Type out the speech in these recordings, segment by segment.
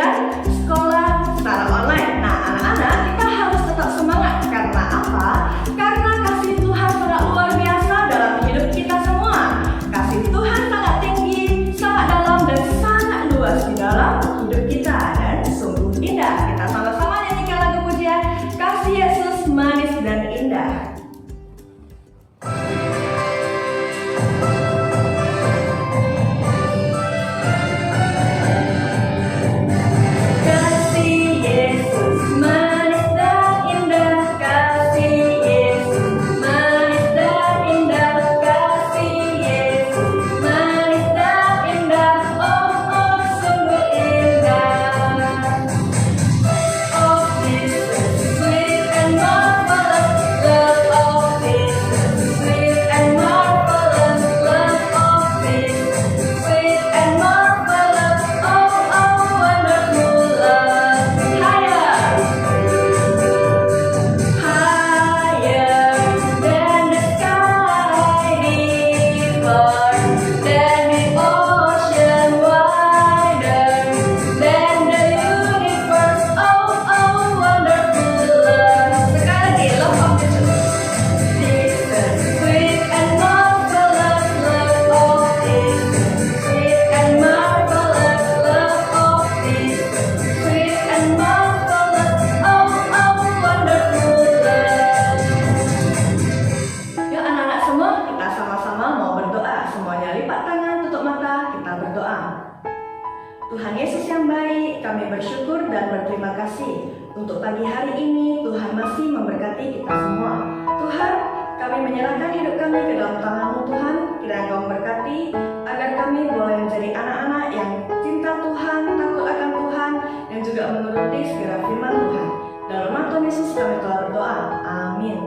kuliah, sekolah secara online. Nah, anak-anak kita harus tetap semangat. Karena apa? Karena kasih Tuhan sangat luar biasa dalam hidup kita semua. Kasih Tuhan sangat tinggi, sangat dalam, dan sangat luas di dalam hidup kita. Dan sungguh indah. Kita sama-sama nyanyikan lagu pujian Kasih Yesus Manis dan Indah. Tuhan Yesus yang baik, kami bersyukur dan berterima kasih untuk pagi hari ini. Tuhan masih memberkati kita semua. Tuhan, kami menyerahkan hidup kami ke dalam tangan-Mu Tuhan. Kiranya Engkau memberkati agar kami boleh menjadi anak-anak yang cinta Tuhan, takut akan Tuhan, dan juga menuruti segala firman Tuhan. Dalam nama Tuhan Yesus kami telah berdoa. Amin.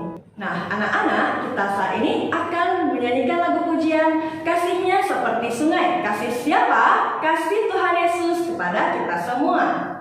Nah, anak-anak, kita saat ini akan menyanyikan lagu pujian Kasihnya Seperti Sungai. Kasih siapa? Kasih Tuhan Yesus kepada kita semua.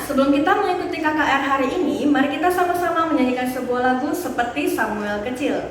Sebelum kita mengikuti KKR hari ini, mari kita sama-sama menyanyikan sebuah lagu seperti Samuel Kecil.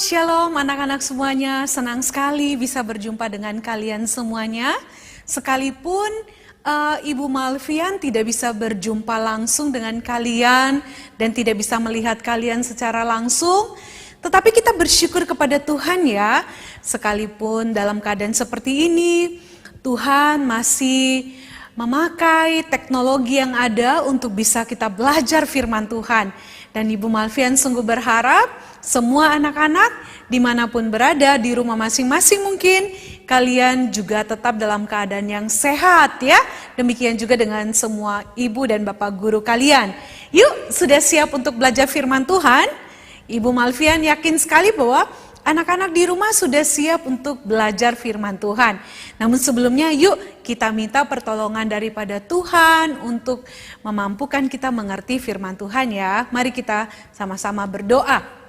Shalom anak-anak semuanya, senang sekali bisa berjumpa dengan kalian semuanya. sekalipun Ibu Malvian tidak bisa berjumpa langsung dengan kalian dan tidak bisa melihat kalian secara langsung, tetapi kita bersyukur kepada Tuhan ya, sekalipun dalam keadaan seperti ini, Tuhan masih memakai teknologi yang ada untuk bisa kita belajar firman Tuhan. Dan Ibu Malvian sungguh berharap semua anak-anak dimanapun berada di rumah masing-masing mungkin, kalian juga tetap dalam keadaan yang sehat ya. Demikian juga dengan semua ibu dan bapak guru kalian. Yuk, sudah siap untuk belajar firman Tuhan? Ibu Malvian yakin sekali bahwa anak-anak di rumah sudah siap untuk belajar firman Tuhan. Namun sebelumnya yuk kita minta pertolongan daripada Tuhan untuk memampukan kita mengerti firman Tuhan ya. Mari kita sama-sama berdoa.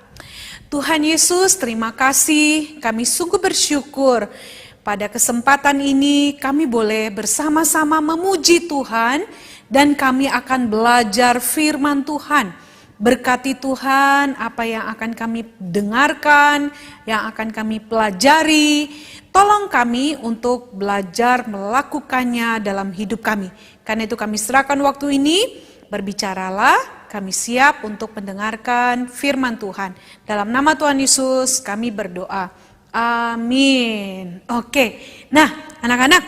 Tuhan Yesus, terima kasih, kami sungguh bersyukur pada kesempatan ini kami boleh bersama-sama memuji Tuhan dan kami akan belajar firman Tuhan. Berkati Tuhan apa yang akan kami dengarkan, yang akan kami pelajari. Tolong kami untuk belajar melakukannya dalam hidup kami. Karena itu kami serahkan waktu ini, berbicaralah, kami siap untuk mendengarkan firman Tuhan. Dalam nama Tuhan Yesus kami berdoa. Amin. Oke, nah anak-anak,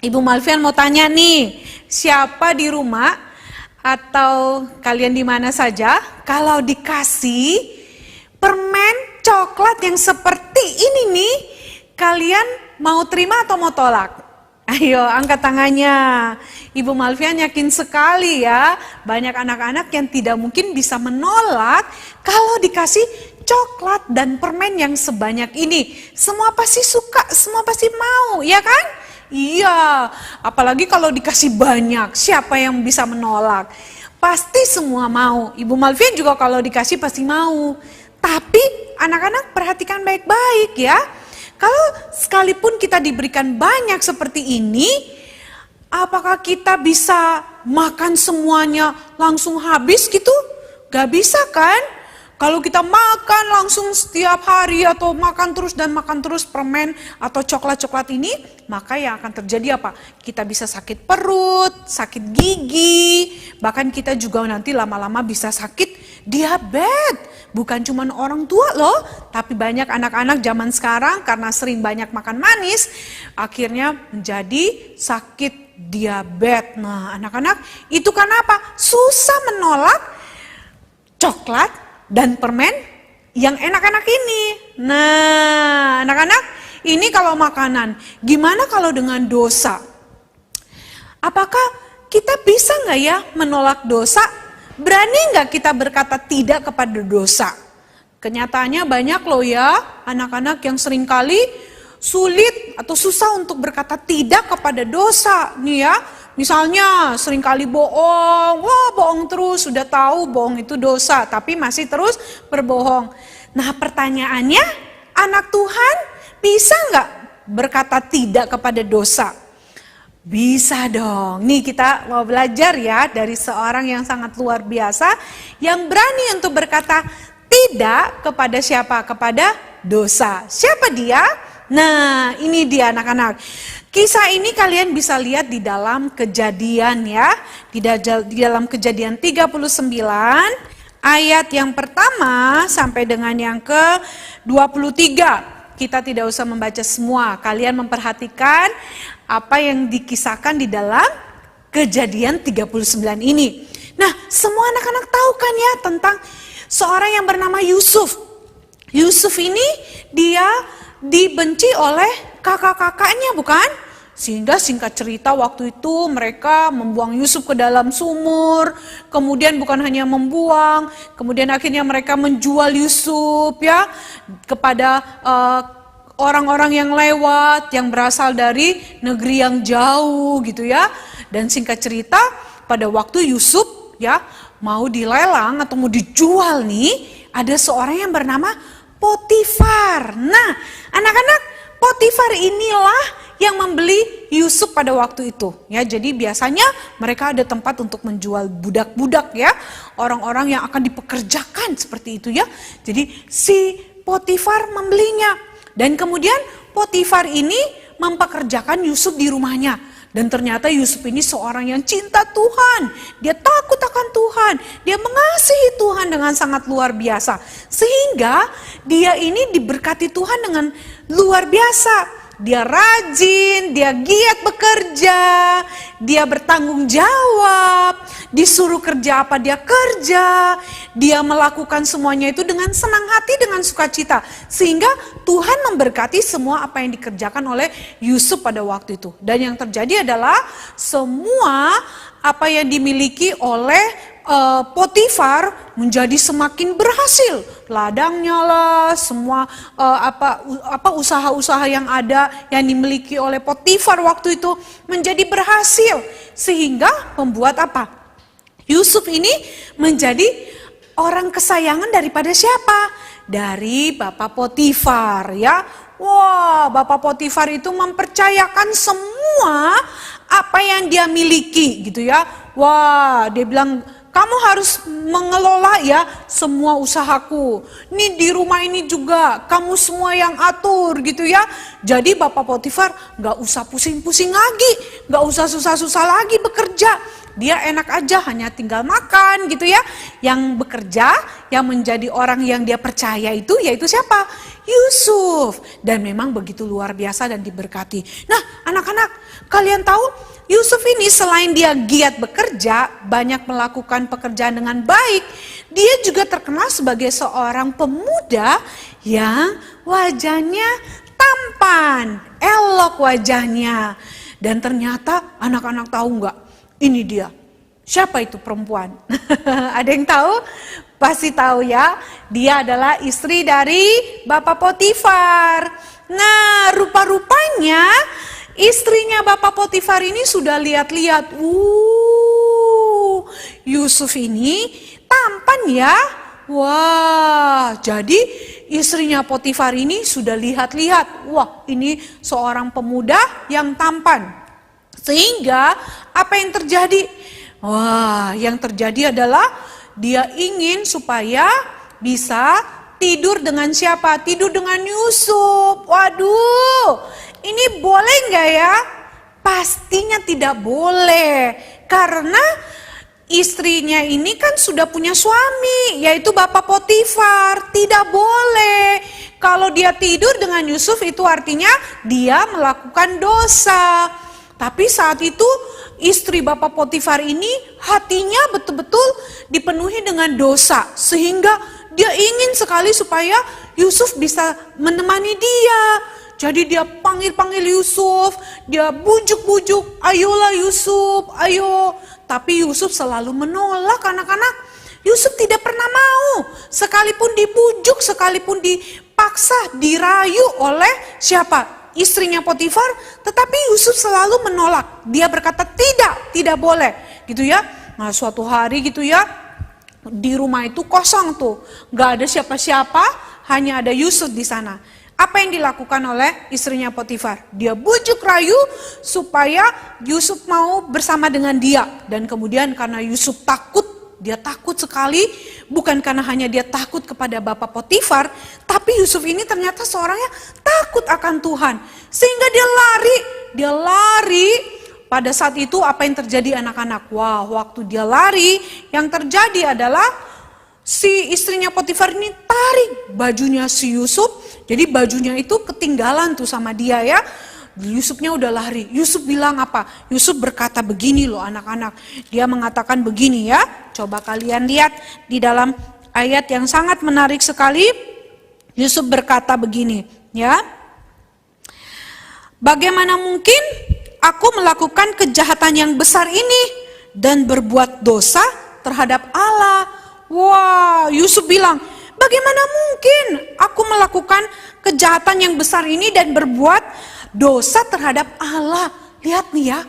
Ibu Malvian mau tanya nih, siapa di rumah atau kalian di mana saja, kalau dikasih permen coklat yang seperti ini nih, kalian mau terima atau mau tolak? Ayo angkat tangannya. Ibu Malvian yakin sekali ya, banyak anak-anak yang tidak mungkin bisa menolak kalau dikasih coklat dan permen yang sebanyak ini. Semua pasti suka, semua pasti mau, ya kan? Iya, apalagi kalau dikasih banyak, siapa yang bisa menolak? Pasti semua mau. Ibu Malvian juga kalau dikasih pasti mau. Tapi anak-anak perhatikan baik-baik ya. Kalau sekalipun kita diberikan banyak seperti ini, apakah kita bisa makan semuanya langsung habis gitu? Gak bisa kan? Kalau kita makan langsung setiap hari atau makan terus permen atau coklat-coklat ini, maka yang akan terjadi apa? Kita bisa sakit perut, sakit gigi, bahkan kita juga nanti lama-lama bisa sakit diabetes. Bukan cuma orang tua loh, tapi banyak anak-anak zaman sekarang karena sering banyak makan manis, akhirnya menjadi sakit diabetes. Nah anak-anak itu karena apa? Susah menolak coklat dan permen yang enak-enak ini. Nah, anak-anak, ini kalau makanan. Gimana kalau dengan dosa? Apakah kita bisa nggak ya menolak dosa? Berani nggak kita berkata tidak kepada dosa? Kenyataannya banyak loh ya, anak-anak yang seringkali sulit atau susah untuk berkata tidak kepada dosa. Nih ya, misalnya seringkali bohong, bohong terus, sudah tahu bohong itu dosa, tapi masih terus berbohong. Nah pertanyaannya, anak Tuhan bisa nggak berkata tidak kepada dosa? Bisa dong. Nih kita mau belajar ya dari seorang yang sangat luar biasa, yang berani untuk berkata tidak kepada siapa? Kepada dosa. Siapa dia? Nah ini dia anak-anak. Kisah ini kalian bisa lihat di dalam Kejadian ya. Di dalam Kejadian 39 ayat yang pertama sampai dengan yang ke-23. Kita tidak usah membaca semua. Kalian memperhatikan apa yang dikisahkan di dalam Kejadian 39 ini. Nah semua anak-anak tahu kan ya tentang seorang yang bernama Yusuf. Yusuf ini dia dibenci oleh kakak-kakaknya bukan? Sehingga singkat cerita waktu itu mereka membuang Yusuf ke dalam sumur. Kemudian bukan hanya membuang, kemudian akhirnya mereka menjual Yusuf ya kepada orang-orang yang lewat, yang berasal dari negeri yang jauh gitu ya. Dan singkat cerita pada waktu Yusuf ya mau dilelang atau mau dijual nih, ada seorang yang bernama Potifar. Nah anak-anak, Potifar inilah yang membeli Yusuf pada waktu itu ya. Jadi biasanya mereka ada tempat untuk menjual budak-budak ya, orang-orang yang akan dipekerjakan seperti itu ya. Jadi si Potifar membelinya dan kemudian Potifar ini mempekerjakan Yusuf di rumahnya. Dan ternyata Yusuf ini seorang yang cinta Tuhan. Dia takut akan Tuhan. Dia mengasihi Tuhan dengan sangat luar biasa. Sehingga dia ini diberkati Tuhan dengan luar biasa. Dia rajin, dia giat bekerja, dia bertanggung jawab, disuruh kerja apa dia kerja, dia melakukan semuanya itu dengan senang hati, dengan sukacita. Sehingga Tuhan memberkati semua apa yang dikerjakan oleh Yusuf pada waktu itu. Dan yang terjadi adalah semua apa yang dimiliki oleh Potifar menjadi semakin berhasil. Ladangnya lah, semua usaha-usaha yang ada yang dimiliki oleh Potifar waktu itu menjadi berhasil. Sehingga membuat apa? Yusuf ini menjadi orang kesayangan daripada siapa? Dari Bapak Potifar ya. Wah, Bapak Potifar itu mempercayakan semua apa yang dia miliki gitu ya. Wah, dia bilang, kamu harus mengelola ya semua usahaku. Nih di rumah ini juga kamu semua yang atur gitu ya. Jadi Bapak Potifar gak usah pusing-pusing lagi. Gak usah susah-susah lagi bekerja. Dia enak aja hanya tinggal makan gitu ya. Yang bekerja, yang menjadi orang yang dia percaya itu yaitu siapa? Yusuf. Dan memang begitu luar biasa dan diberkati. Nah anak-anak, kalian tahu Yusuf ini selain dia giat bekerja, banyak melakukan pekerjaan dengan baik, dia juga terkenal sebagai seorang pemuda yang wajahnya tampan, elok wajahnya. Dan ternyata anak-anak tahu nggak? Ini dia. Siapa itu perempuan? Ada yang tahu? Pasti tahu ya. Dia adalah istri dari Bapak Potifar. Nah, rupa-rupanya istrinya Bapak Potifar ini sudah lihat-lihat. Yusuf ini tampan ya. Wah, jadi istrinya Potifar ini sudah lihat-lihat. Wah, ini seorang pemuda yang tampan. Sehingga apa yang terjadi? Wah, yang terjadi adalah dia ingin supaya bisa tidur dengan siapa? Tidur dengan Yusuf. Waduh, ini boleh nggak ya? Pastinya tidak boleh. Karena istrinya ini kan sudah punya suami, yaitu Bapak Potifar. Tidak boleh. Kalau dia tidur dengan Yusuf itu artinya dia melakukan dosa. Tapi saat itu istri Bapak Potifar ini hatinya betul-betul dipenuhi dengan dosa. Sehingga dia ingin sekali supaya Yusuf bisa menemani dia. Jadi dia panggil-panggil Yusuf, dia bujuk-bujuk, ayolah Yusuf, ayo. Tapi Yusuf selalu menolak anak-anak. Yusuf tidak pernah mau, sekalipun dibujuk, sekalipun dipaksa, dirayu oleh siapa? Istrinya Potifar, tetapi Yusuf selalu menolak. Dia berkata tidak boleh gitu ya. Nah suatu hari gitu ya, di rumah itu kosong tuh, gak ada siapa-siapa, hanya ada Yusuf di sana. Apa yang dilakukan oleh istrinya Potifar? Dia bujuk rayu supaya Yusuf mau bersama dengan dia. Dan kemudian karena Yusuf takut, dia takut sekali, bukan karena hanya dia takut kepada Bapak Potifar, tapi Yusuf ini ternyata seorangnya takut akan Tuhan. Sehingga dia lari. Pada saat itu apa yang terjadi anak-anak? Wah, waktu dia lari, yang terjadi adalah si istrinya Potifar ini tarik bajunya si Yusuf. Jadi bajunya itu ketinggalan tuh sama dia ya. Yusufnya udah lari. Yusuf bilang apa? Yusuf berkata begini loh anak-anak. Dia mengatakan begini ya. Coba kalian lihat di dalam ayat yang sangat menarik sekali. Yusuf berkata begini ya. Bagaimana mungkin aku melakukan kejahatan yang besar ini dan berbuat dosa terhadap Allah? Wah, Yusuf bilang, bagaimana mungkin aku melakukan kejahatan yang besar ini dan berbuat dosa terhadap Allah? Lihat nih ya,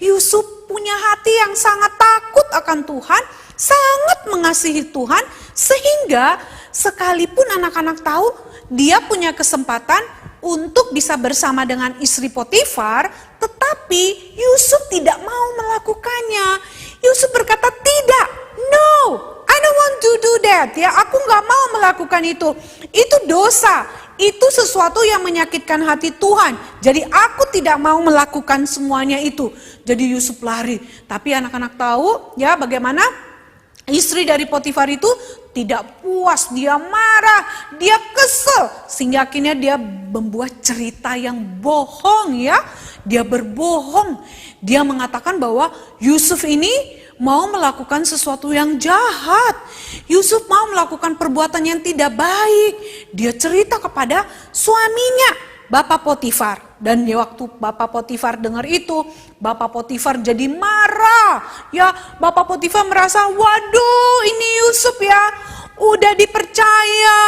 Yusuf punya hati yang sangat takut akan Tuhan, sangat mengasihi Tuhan, sehingga sekalipun anak-anak tahu dia punya kesempatan untuk bisa bersama dengan istri Potifar, tetapi Yusuf tidak mau melakukannya. Yusuf berkata, tidak, no, I I don't want to do that, ya. Aku nggak mau melakukan itu. Itu dosa. Itu sesuatu yang menyakitkan hati Tuhan. Jadi aku tidak mau melakukan semuanya itu. Jadi Yusuf lari. Tapi anak-anak tahu ya bagaimana istri dari Potifar itu tidak puas. Dia marah, dia kesel. Sehingga akhirnya dia membuat cerita yang bohong ya. Dia berbohong. Dia mengatakan bahwa Yusuf ini mau melakukan sesuatu yang jahat. Yusuf mau melakukan perbuatan yang tidak baik. Dia cerita kepada suaminya, Bapak Potifar. Dan waktu Bapak Potifar dengar itu, Bapak Potifar jadi marah. Ya, Bapak Potifar merasa, waduh ini Yusuf ya, udah dipercaya,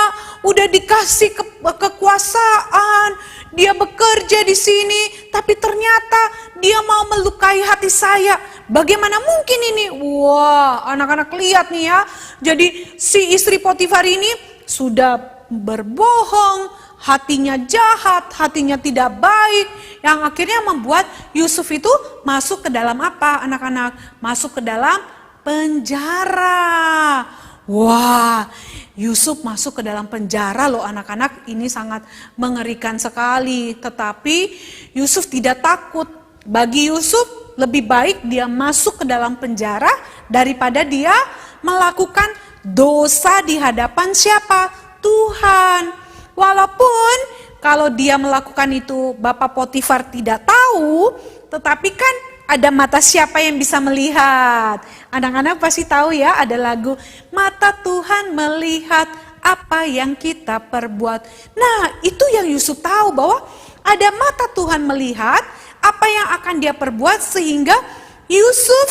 udah dikasih kekuasaan, dia bekerja di sini, tapi ternyata dia mau melukai hati saya. Bagaimana mungkin ini? Wah, anak-anak lihat nih ya. Jadi si istri Potifar ini sudah berbohong, hatinya jahat, hatinya tidak baik, yang akhirnya membuat Yusuf itu masuk ke dalam apa? Anak-anak masuk ke dalam penjara. Wah, Yusuf masuk ke dalam penjara loh anak-anak, ini sangat mengerikan sekali. Tetapi Yusuf tidak takut. Bagi Yusuf lebih baik dia masuk ke dalam penjara daripada dia melakukan dosa di hadapan siapa? Tuhan. Walaupun kalau dia melakukan itu Bapak Potifar tidak tahu, tetapi kan ada mata siapa yang bisa melihat. Anak-anak pasti tahu ya, ada lagu Mata Tuhan melihat apa yang kita perbuat. Nah, itu yang Yusuf tahu, bahwa ada mata Tuhan melihat apa yang akan dia perbuat, sehingga Yusuf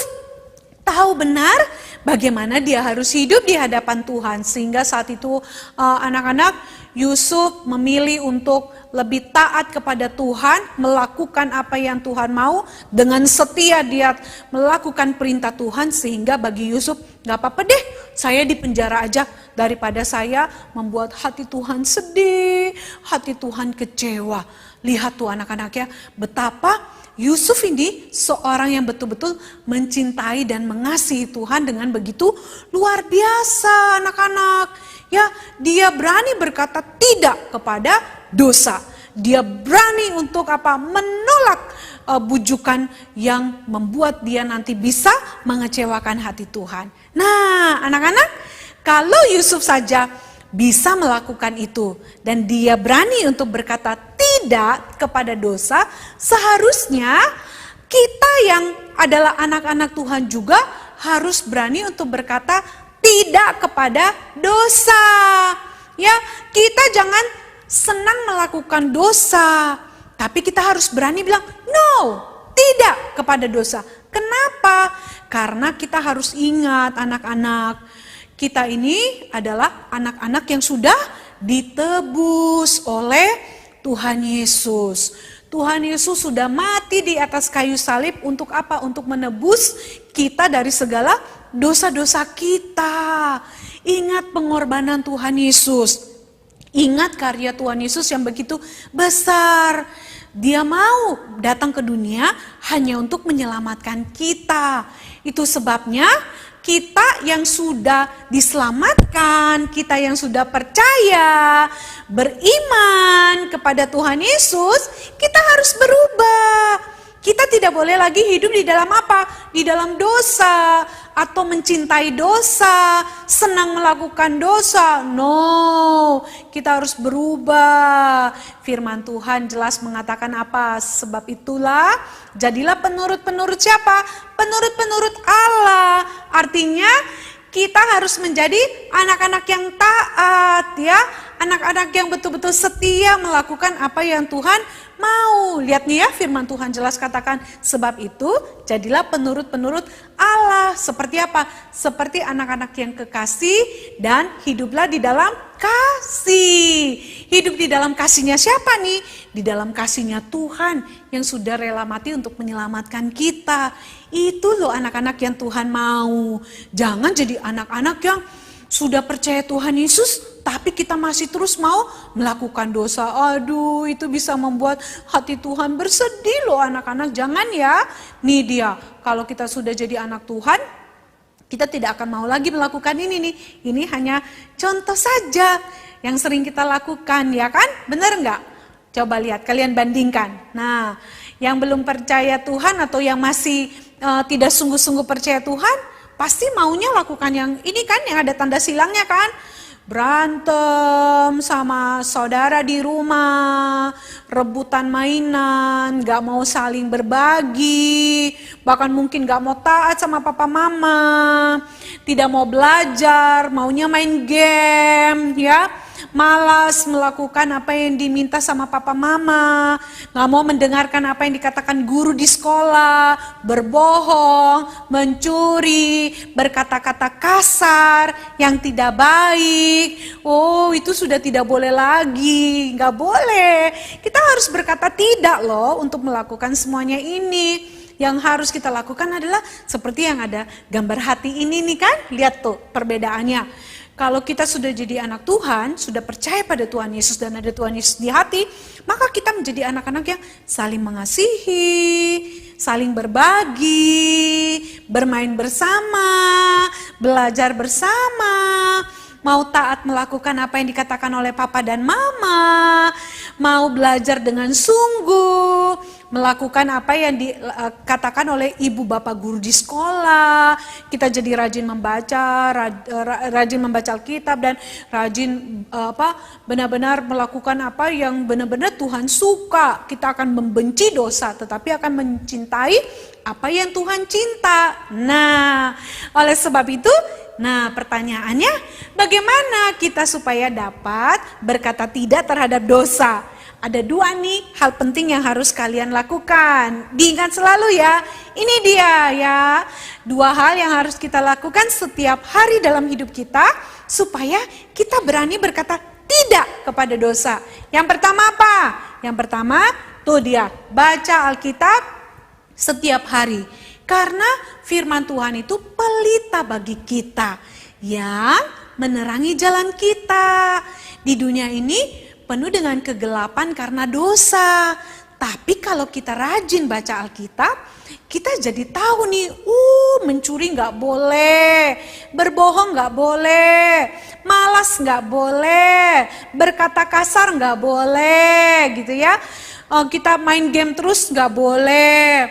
tahu benar bagaimana dia harus hidup di hadapan Tuhan. Sehingga saat itu anak-anak, Yusuf memilih untuk lebih taat kepada Tuhan, melakukan apa yang Tuhan mau, dengan setia dia melakukan perintah Tuhan. Sehingga bagi Yusuf, gak apa-apa deh saya di penjara aja, daripada saya membuat hati Tuhan sedih, hati Tuhan kecewa. Lihat tuh anak-anak ya, betapa Yusuf ini seorang yang betul-betul mencintai dan mengasihi Tuhan dengan begitu luar biasa anak-anak. Ya, dia berani berkata tidak kepada dosa. Dia berani untuk apa? Menolak bujukan yang membuat dia nanti bisa mengecewakan hati Tuhan. Nah, anak-anak, kalau Yusuf saja bisa melakukan itu dan dia berani untuk berkata tidak kepada dosa, seharusnya kita yang adalah anak-anak Tuhan juga harus berani untuk berkata tidak kepada dosa. Ya, kita jangan senang melakukan dosa, tapi kita harus berani bilang no, tidak kepada dosa. Kenapa? Karena kita harus ingat anak-anak, kita ini adalah anak-anak yang sudah ditebus oleh Tuhan Yesus. Tuhan Yesus sudah mati di atas kayu salib untuk apa? Untuk menebus kita dari segala dosa-dosa kita. Ingat pengorbanan Tuhan Yesus. Ingat karya Tuhan Yesus yang begitu besar. Dia mau datang ke dunia hanya untuk menyelamatkan kita. Itu sebabnya kita yang sudah diselamatkan, kita yang sudah percaya, beriman kepada Tuhan Yesus, kita harus berubah. Kita tidak boleh lagi hidup di dalam apa? Di dalam dosa, atau mencintai dosa, senang melakukan dosa. No, kita harus berubah. Firman Tuhan jelas mengatakan apa? Sebab itulah, jadilah penurut-penurut siapa? Penurut-penurut Allah. Artinya kita harus menjadi anak-anak yang taat ya. Anak-anak yang betul-betul setia melakukan apa yang Tuhan mau. Lihat nih ya, firman Tuhan jelas katakan, sebab itu jadilah penurut-penurut Allah. Seperti apa? Seperti anak-anak yang kekasih dan hiduplah di dalam kasih. Hidup di dalam kasihnya siapa nih? Di dalam kasihnya Tuhan yang sudah rela mati untuk menyelamatkan kita. Itu loh anak-anak yang Tuhan mau. Jangan jadi anak-anak yang sudah percaya Tuhan Yesus, tapi kita masih terus mau melakukan dosa. Aduh, itu bisa membuat hati Tuhan bersedih loh anak-anak. Jangan ya. Nih dia, kalau kita sudah jadi anak Tuhan, Kita tidak akan mau lagi melakukan ini nih. Ini hanya contoh saja yang sering kita lakukan, ya kan? Benar nggak? Coba lihat, kalian bandingkan. Nah, yang belum percaya Tuhan atau yang masih tidak sungguh-sungguh percaya Tuhan, pasti maunya lakukan yang ini kan, yang ada tanda silangnya kan? Berantem sama saudara di rumah, rebutan mainan, gak mau saling berbagi, bahkan mungkin gak mau taat sama papa mama, tidak mau belajar, maunya main game, ya, malas melakukan apa yang diminta sama papa mama, gak mau mendengarkan apa yang dikatakan guru di sekolah, berbohong, mencuri, berkata-kata kasar yang tidak baik. Oh, itu sudah tidak boleh lagi, nggak boleh. Kita harus berkata tidak loh untuk melakukan semuanya ini. Yang harus kita lakukan adalah seperti yang ada gambar hati ini nih kan, lihat tuh perbedaannya. Kalau kita sudah jadi anak Tuhan, sudah percaya pada Tuhan Yesus dan ada Tuhan Yesus di hati, maka kita menjadi anak-anak yang saling mengasihi, saling berbagi, bermain bersama, belajar bersama, mau taat melakukan apa yang dikatakan oleh papa dan mama, mau belajar dengan sungguh, melakukan apa yang dikatakan oleh ibu bapak guru di sekolah. Kita jadi rajin membaca, rajin membaca Alkitab dan rajin benar-benar melakukan apa yang benar-benar Tuhan suka. Kita akan membenci dosa tetapi akan mencintai apa yang Tuhan cinta. Nah, oleh sebab itu, pertanyaannya, bagaimana kita supaya dapat berkata tidak terhadap dosa? Ada dua nih hal penting yang harus kalian lakukan. Diingat selalu ya, ini dia ya. Dua hal yang harus kita lakukan setiap hari dalam hidup kita supaya kita berani berkata tidak kepada dosa. Yang pertama apa? Yang pertama tuh dia, baca Alkitab setiap hari. Karena firman Tuhan itu pelita bagi kita yang menerangi jalan kita. Di dunia ini penuh dengan kegelapan karena dosa. Tapi kalau kita rajin baca Alkitab, kita jadi tahu nih, mencuri gak boleh, berbohong gak boleh, malas gak boleh, berkata kasar gak boleh gitu ya. Kita main game terus gak boleh,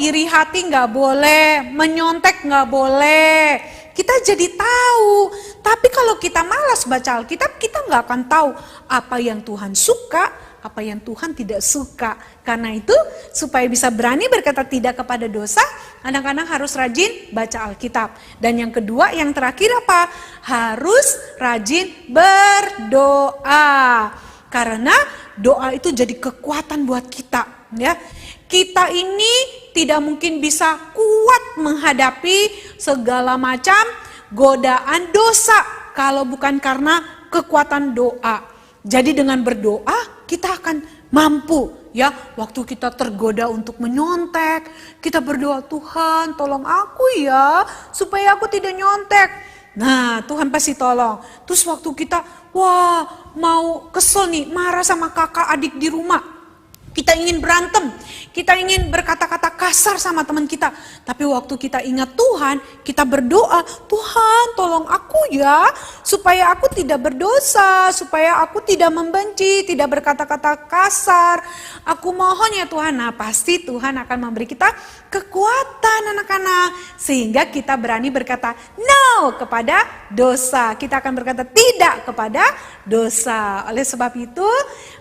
iri hati gak boleh, menyontek gak boleh. Kita jadi tahu, tapi kalau kita malas baca Alkitab, kita nggak akan tahu apa yang Tuhan suka, apa yang Tuhan tidak suka. Karena itu, supaya bisa berani berkata tidak kepada dosa, anak-anak harus rajin baca Alkitab. Dan yang kedua, yang terakhir apa? Harus rajin berdoa. Karena doa itu jadi kekuatan buat kita, ya. Kita ini tidak mungkin bisa kuat menghadapi segala macam godaan dosa kalau bukan karena kekuatan doa. Jadi dengan berdoa kita akan mampu ya, waktu kita tergoda untuk menyontek, kita berdoa, Tuhan tolong aku ya supaya aku tidak nyontek. Nah, Tuhan pasti tolong. Terus waktu kita mau kesel nih, marah sama kakak adik di rumah, kita ingin berantem, kita ingin berkata-kata kasar sama teman kita. Tapi waktu kita ingat Tuhan, kita berdoa, Tuhan tolong aku ya, supaya aku tidak berdosa, supaya aku tidak membenci, tidak berkata-kata kasar. Aku mohon ya Tuhan. Nah, pasti Tuhan akan memberi kita kekuatan anak-anak. Sehingga kita berani berkata no kepada dosa. Kita akan berkata tidak kepada dosa. Oleh sebab itu,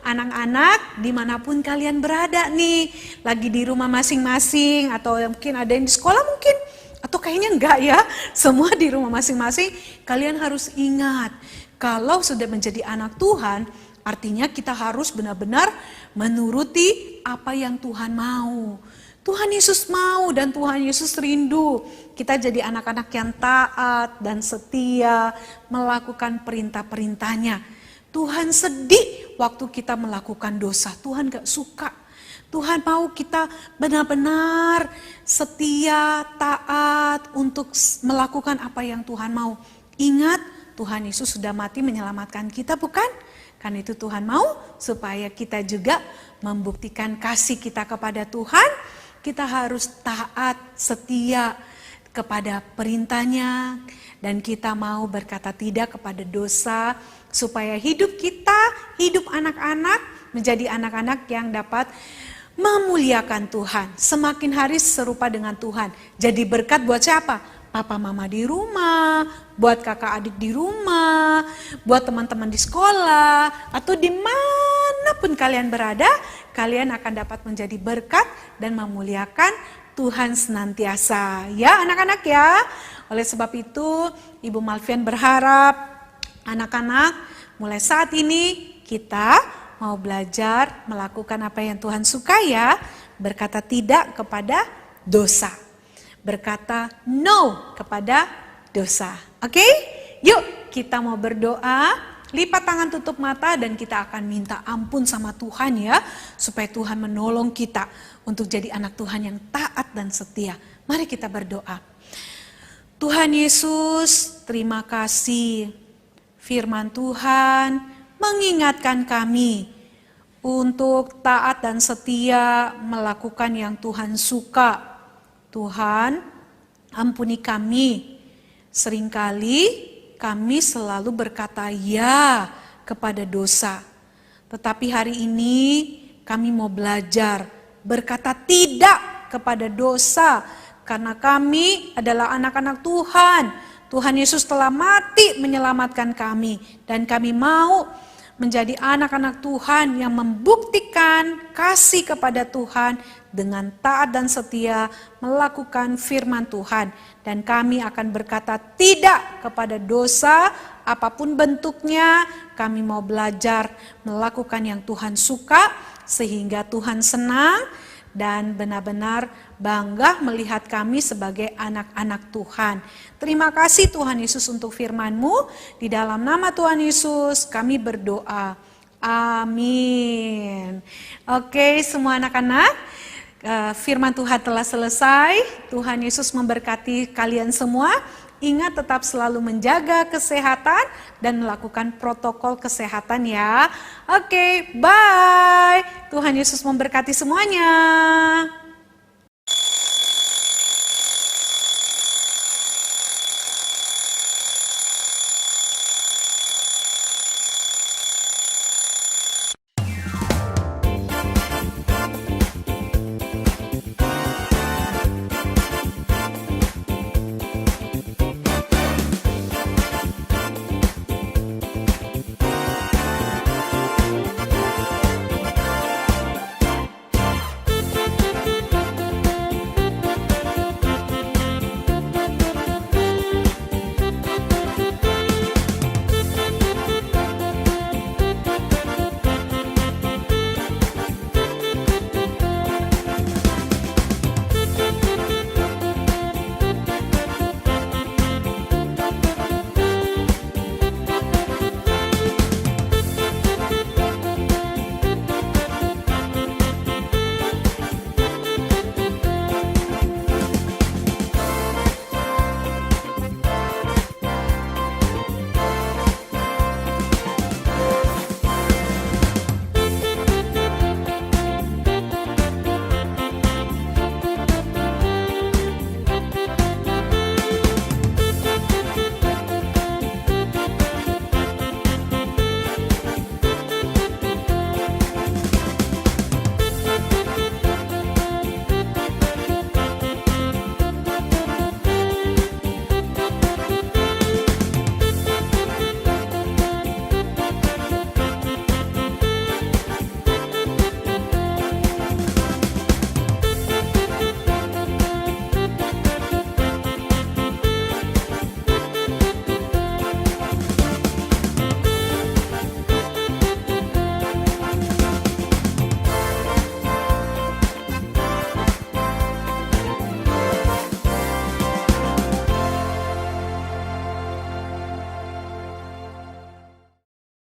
anak-anak dimanapun kalian berada nih, lagi di rumah masing-masing atau mungkin ada yang di sekolah mungkin, atau kayaknya enggak ya, semua di rumah masing-masing, kalian harus ingat kalau sudah menjadi anak Tuhan, artinya kita harus benar-benar menuruti apa yang Tuhan mau. Tuhan Yesus mau dan Tuhan Yesus rindu kita jadi anak-anak yang taat dan setia melakukan perintah-perintahnya. Tuhan sedih waktu kita melakukan dosa, Tuhan gak suka. Tuhan mau kita benar-benar setia, taat untuk melakukan apa yang Tuhan mau. Ingat, Tuhan Yesus sudah mati menyelamatkan kita, bukan? Karena itu Tuhan mau supaya kita juga membuktikan kasih kita kepada Tuhan. Kita harus taat, setia. kepada perintahnya, dan kita mau berkata tidak kepada dosa, supaya hidup kita, hidup anak-anak menjadi anak-anak yang dapat memuliakan Tuhan. Semakin hari serupa dengan Tuhan. Jadi berkat buat siapa? Papa mama di rumah, buat kakak adik di rumah, buat teman-teman di sekolah, atau dimanapun kalian berada, kalian akan dapat menjadi berkat dan memuliakan Tuhan senantiasa. Ya anak-anak ya. Oleh sebab itu Ibu Malvian berharap anak-anak mulai saat ini kita mau belajar melakukan apa yang Tuhan suka ya. Berkata tidak kepada dosa. Berkata no kepada dosa. Oke? Yuk kita mau berdoa. Lipat tangan, tutup mata, dan kita akan minta ampun sama Tuhan ya. Supaya Tuhan menolong kita untuk jadi anak Tuhan yang taat dan setia. Mari kita berdoa. Tuhan Yesus, terima kasih. Firman Tuhan mengingatkan kami untuk taat dan setia melakukan yang Tuhan suka. Tuhan, ampuni kami. Seringkali kami selalu berkata ya kepada dosa. Tetapi hari ini kami mau belajar berkata tidak kepada dosa. Karena kami adalah anak-anak Tuhan. Tuhan Yesus telah mati menyelamatkan kami. Dan kami mau menjadi anak-anak Tuhan yang membuktikan kasih kepada Tuhan dengan taat dan setia melakukan firman Tuhan. Dan kami akan berkata tidak kepada dosa apapun bentuknya. Kami mau belajar melakukan yang Tuhan suka sehingga Tuhan senang dan benar-benar bangga melihat kami sebagai anak-anak Tuhan. Terima kasih Tuhan Yesus untuk firman-Mu. Di dalam nama Tuhan Yesus kami berdoa. Amin. Oke, semua anak-anak, firman Tuhan telah selesai. Tuhan Yesus memberkati kalian semua. Ingat tetap selalu menjaga kesehatan dan melakukan protokol kesehatan ya. Oke, bye. Tuhan Yesus memberkati semuanya.